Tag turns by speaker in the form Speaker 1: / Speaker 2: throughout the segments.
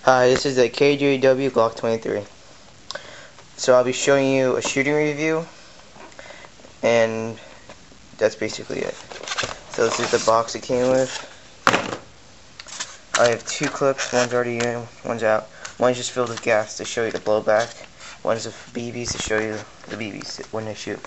Speaker 1: Hi, this is the KJW Glock 23. So I'll be showing you a shooting review, and that's basically it. So this is the box it came with. I have two clips, one's already in, one's out. One's just filled with gas to show you the blowback. One's of BBs to show you the BBs when they shoot.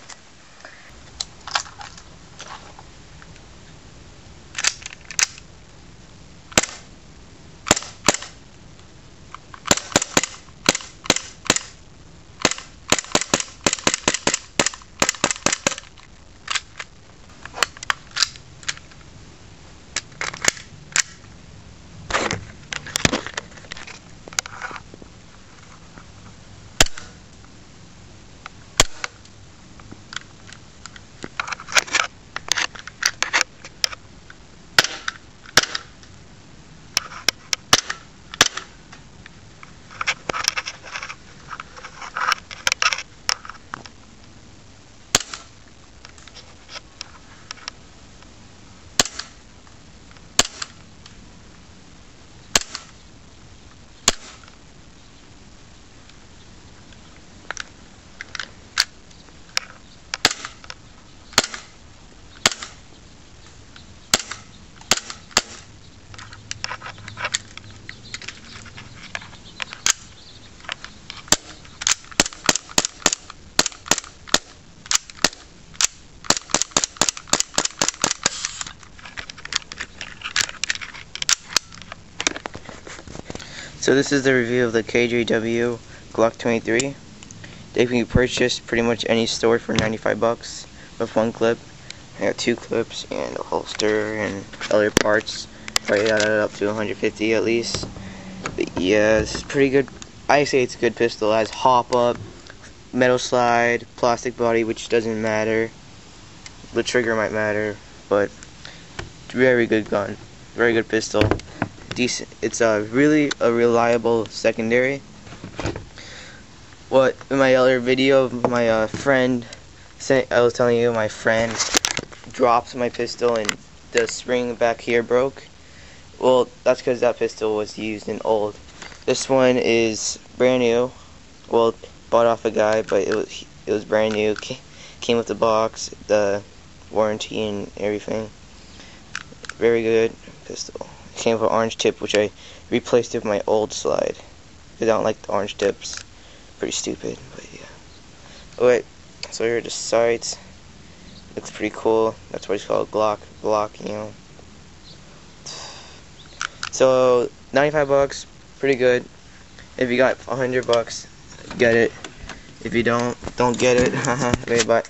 Speaker 1: So this is the review of the KJW Glock 23. They can be purchased pretty much any store for 95 bucks with one clip. I got two clips and a holster and other parts. Probably got it up to 150 at least. But yeah, it's pretty good. I say it's a good pistol. It has hop up, metal slide, plastic body, which doesn't matter. The trigger might matter, but very good gun, very good pistol. Decent. It's really a reliable secondary. What in my other video, my friend I was telling you, my friend dropped my pistol and the spring back here broke. Well, that's because that pistol was used in old. This one is brand new. Well, bought off a guy, but it was brand new. Came with the box, the warranty, and everything. Very good pistol. Came with an orange tip, which I replaced with my old slide because I don't like the orange tips. Pretty stupid, but yeah. Alright, so here are the sights. Looks pretty cool. That's why it's called Glock, you know. So 95 bucks, pretty good. If you got 100 bucks, get it. If you don't get it. Okay, bye.